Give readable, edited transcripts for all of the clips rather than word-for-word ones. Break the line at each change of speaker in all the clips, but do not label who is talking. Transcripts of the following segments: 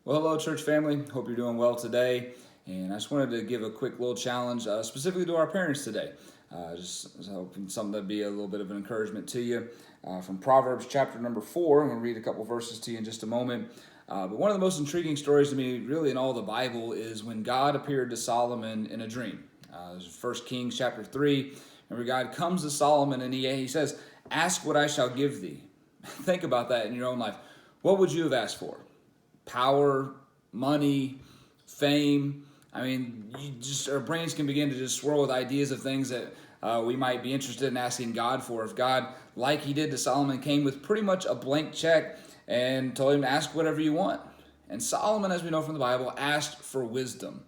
Well, hello, church family. Hope you're doing well today. And I just wanted to give a quick little challenge specifically to our parents today. Just hoping something to be a little bit of an encouragement to you. From Proverbs chapter number 4, I'm going to read a couple verses to you in just a moment. But one of the most intriguing stories to me, really, in all the Bible, is when God appeared to Solomon in a dream. 1 Kings chapter 3, where God comes to Solomon and he says, "Ask what I shall give thee." Think about that in your own life. What would you have asked for? Power, money, fame. I mean, our brains can begin to just swirl with ideas of things that we might be interested in asking God for. If God, like he did to Solomon, came with pretty much a blank check and told him to ask whatever you want. And Solomon, as we know from the Bible, asked for wisdom.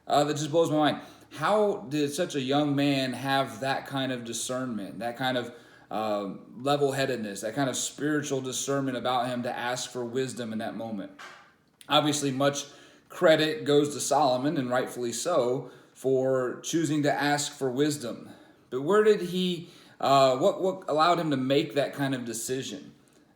That just blows my mind. How did such a young man have that kind of discernment, that kind of level-headedness, that kind of spiritual discernment about him to ask for wisdom in that moment? Obviously, much credit goes to Solomon, and rightfully so, for choosing to ask for wisdom. But where did what allowed him to make that kind of decision?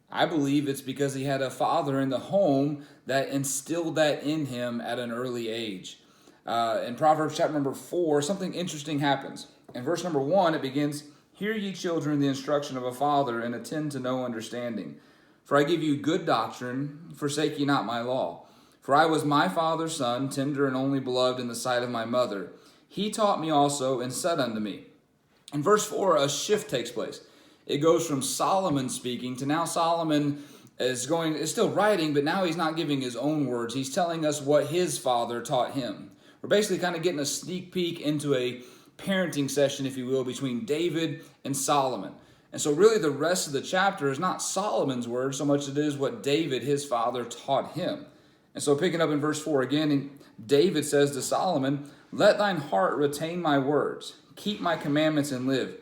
I believe it's because he had a father in the home that instilled that in him at an early age. In Proverbs chapter number 4, something interesting happens. In verse number 1, it begins, "Hear ye children the instruction of a father, and attend to no understanding. For I give you good doctrine, forsake ye not my law. For I was my father's son, tender and only beloved in the sight of my mother. He taught me also, and said unto me." In verse 4, a shift takes place. It goes from Solomon speaking to now Solomon is still writing, but now he's not giving his own words. He's telling us what his father taught him. We're basically kind of getting a sneak peek into a parenting session, if you will, between David and Solomon. And so really the rest of the chapter is not Solomon's words so much as it is what David, his father, taught him. And so picking up in verse 4 again, David says to Solomon, "Let thine heart retain my words, keep my commandments and live.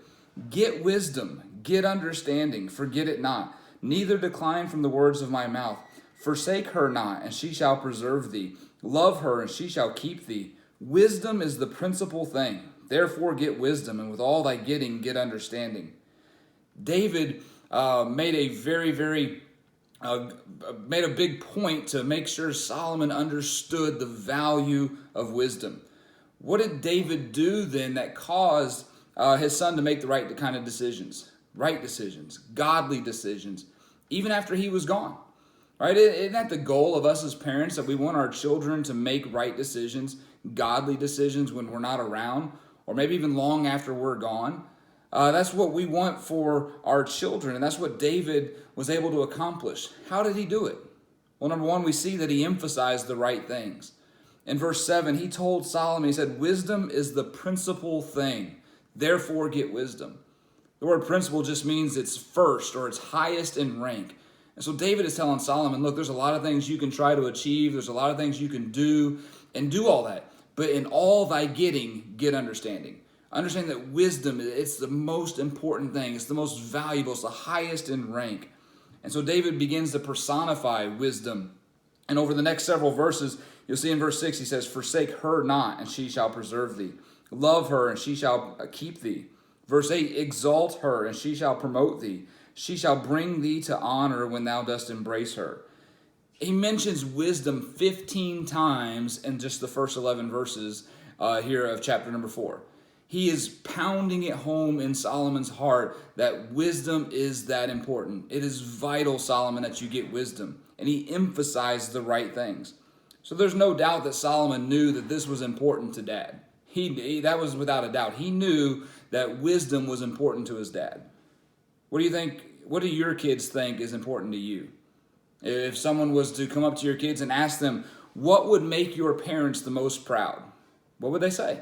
Get wisdom, get understanding, forget it not, neither decline from the words of my mouth. Forsake her not, and she shall preserve thee. Love her, and she shall keep thee. Wisdom is the principal thing. Therefore get wisdom, and with all thy getting, get understanding." David made a made a big point to make sure Solomon understood the value of wisdom. What did David do then that caused his son to make the right kind of decisions? Right decisions, godly decisions, even after he was gone. Right? Isn't that the goal of us as parents, that we want our children to make right decisions, godly decisions when we're not around, or maybe even long after we're gone? That's what we want for our children, and that's what David was able to accomplish. How did he do it? Well, number one, we see that he emphasized the right things. In verse 7, he told Solomon, he said, "Wisdom is the principal thing. Therefore get wisdom." The word principal just means it's first or it's highest in rank. And so David is telling Solomon, look, there's a lot of things you can try to achieve. There's a lot of things you can do and do all that. But in all thy getting, get understanding. Understand that wisdom, it's the most important thing. It's the most valuable. It's the highest in rank. And so David begins to personify wisdom. And over the next several verses, you'll see in verse 6, he says, "Forsake her not, and she shall preserve thee. Love her, and she shall keep thee." Verse 8, "Exalt her, and she shall promote thee. She shall bring thee to honor when thou dost embrace her." He mentions wisdom 15 times in just the first 11 verses here of chapter number 4. He is pounding it home in Solomon's heart that wisdom is that important. It is vital, Solomon, that you get wisdom. And he emphasized the right things. So there's no doubt that Solomon knew that this was important to dad. That was without a doubt. He knew that wisdom was important to his dad. What do you think? What do your kids think is important to you? If someone was to come up to your kids and ask them, what would make your parents the most proud? What would they say?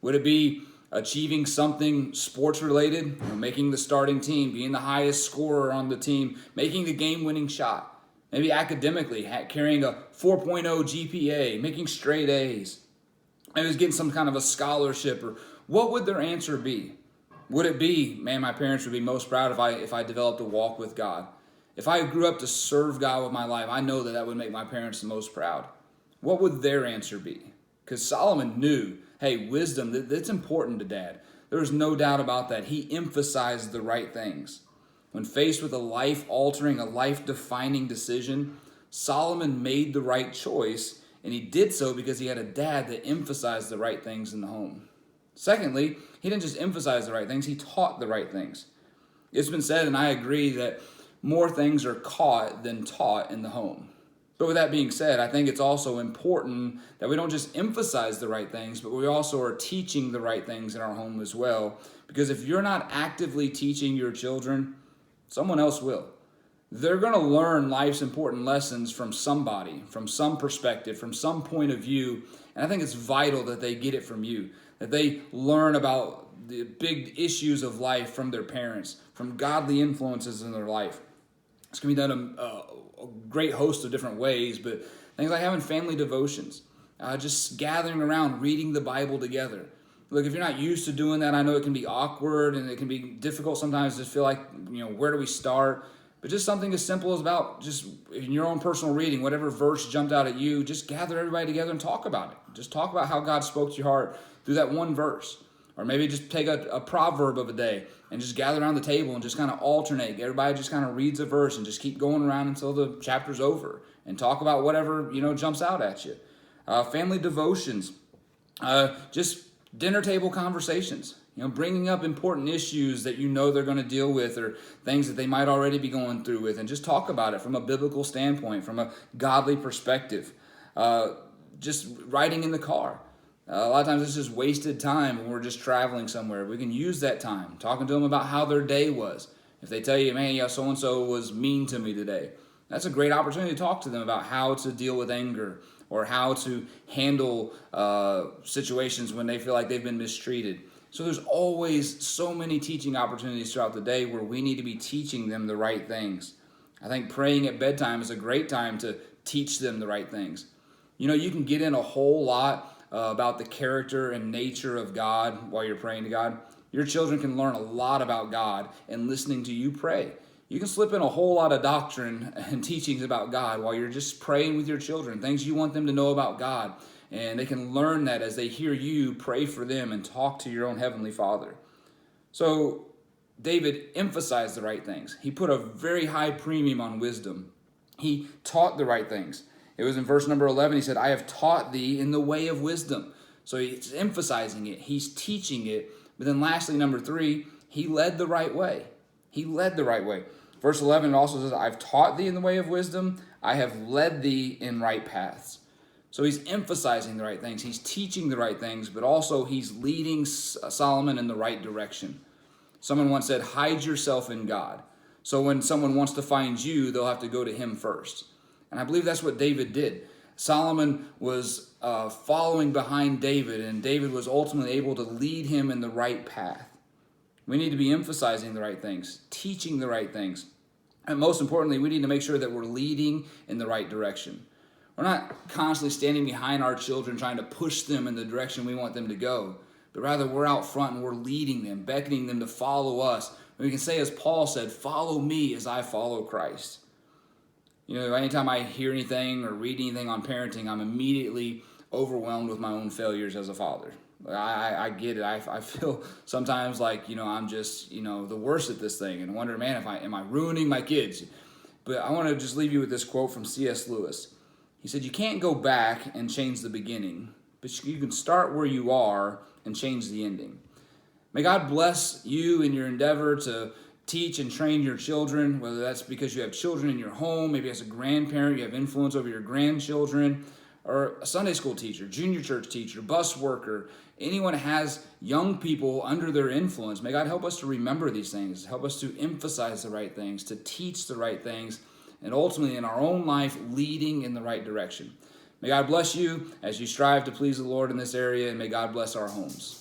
Would it be achieving something sports related, making the starting team, being the highest scorer on the team, making the game-winning shot? Maybe academically, carrying a 4.0 GPA, making straight A's. Maybe it's getting some kind of a scholarship. Or what would their answer be? Would it be, man, my parents would be most proud if I developed a walk with God? If I grew up to serve God with my life, I know that would make my parents the most proud. What would their answer be? Because Solomon knew, hey, wisdom, that's important to dad. There's no doubt about that. He emphasized the right things. When faced with a life-altering, a life-defining decision, Solomon made the right choice, and he did so because he had a dad that emphasized the right things in the home. Secondly, he didn't just emphasize the right things, he taught the right things. It's been said, and I agree, that more things are caught than taught in the home. But with that being said, I think it's also important that we don't just emphasize the right things, but we also are teaching the right things in our home as well. Because if you're not actively teaching your children, someone else will. They're going to learn life's important lessons from somebody, from some perspective, from some point of view. And I think it's vital that they get it from you, that they learn about the big issues of life from their parents, from godly influences in their life. It's going to be done a great host of different ways, but things like having family devotions, just gathering around, reading the Bible together. Look, if you're not used to doing that, I know it can be awkward and it can be difficult sometimes to feel like, where do we start? But just something as simple as about just in your own personal reading, whatever verse jumped out at you, just gather everybody together and talk about it. Just talk about how God spoke to your heart through that one verse. Or maybe just take a proverb of a day and just gather around the table and just kind of alternate. Everybody just kind of reads a verse and just keep going around until the chapter's over and talk about whatever, jumps out at you. Family devotions, just dinner table conversations, bringing up important issues that they're going to deal with or things that they might already be going through with, and just talk about it from a biblical standpoint, from a godly perspective. Just riding in the car. A lot of times it's just wasted time when we're just traveling somewhere. We can use that time talking to them about how their day was. If they tell you, man, so-and-so was mean to me today, that's a great opportunity to talk to them about how to deal with anger or how to handle situations when they feel like they've been mistreated. So there's always so many teaching opportunities throughout the day where we need to be teaching them the right things. I think praying at bedtime is a great time to teach them the right things. You can get in a whole lot about the character and nature of God while you're praying to God. Your children can learn a lot about God and listening to you pray. You can slip in a whole lot of doctrine and teachings about God while you're just praying with your children, things you want them to know about God. And they can learn that as they hear you pray for them and talk to your own Heavenly Father. So David emphasized the right things. He put a very high premium on wisdom. He taught the right things. It was in verse number 11, he said, I have taught thee in the way of wisdom. So he's emphasizing it. He's teaching it. But then lastly, number 3, he led the right way. He led the right way. Verse 11 also says, I've taught thee in the way of wisdom. I have led thee in right paths. So he's emphasizing the right things. He's teaching the right things, but also he's leading Solomon in the right direction. Someone once said, hide yourself in God. So when someone wants to find you, they'll have to go to him first. And I believe that's what David did. Solomon was following behind David, and David was ultimately able to lead him in the right path. We need to be emphasizing the right things, teaching the right things. And most importantly, we need to make sure that we're leading in the right direction. We're not constantly standing behind our children trying to push them in the direction we want them to go, but rather we're out front and we're leading them, beckoning them to follow us. And we can say, as Paul said, follow me as I follow Christ. Anytime I hear anything or read anything on parenting, I'm immediately overwhelmed with my own failures as a father. I get it. I feel sometimes like, I'm just, the worst at this thing and wonder, man, am I ruining my kids? But I want to just leave you with this quote from C.S. Lewis. He said, you can't go back and change the beginning, but you can start where you are and change the ending. May God bless you in your endeavor to teach and train your children, whether that's because you have children in your home, maybe as a grandparent you have influence over your grandchildren, or a Sunday school teacher, junior church teacher, bus worker, anyone has young people under their influence. May God help us to remember these things, help us to emphasize the right things, to teach the right things, and ultimately in our own life, leading in the right direction. May God bless you as you strive to please the Lord in this area, and may God bless our homes.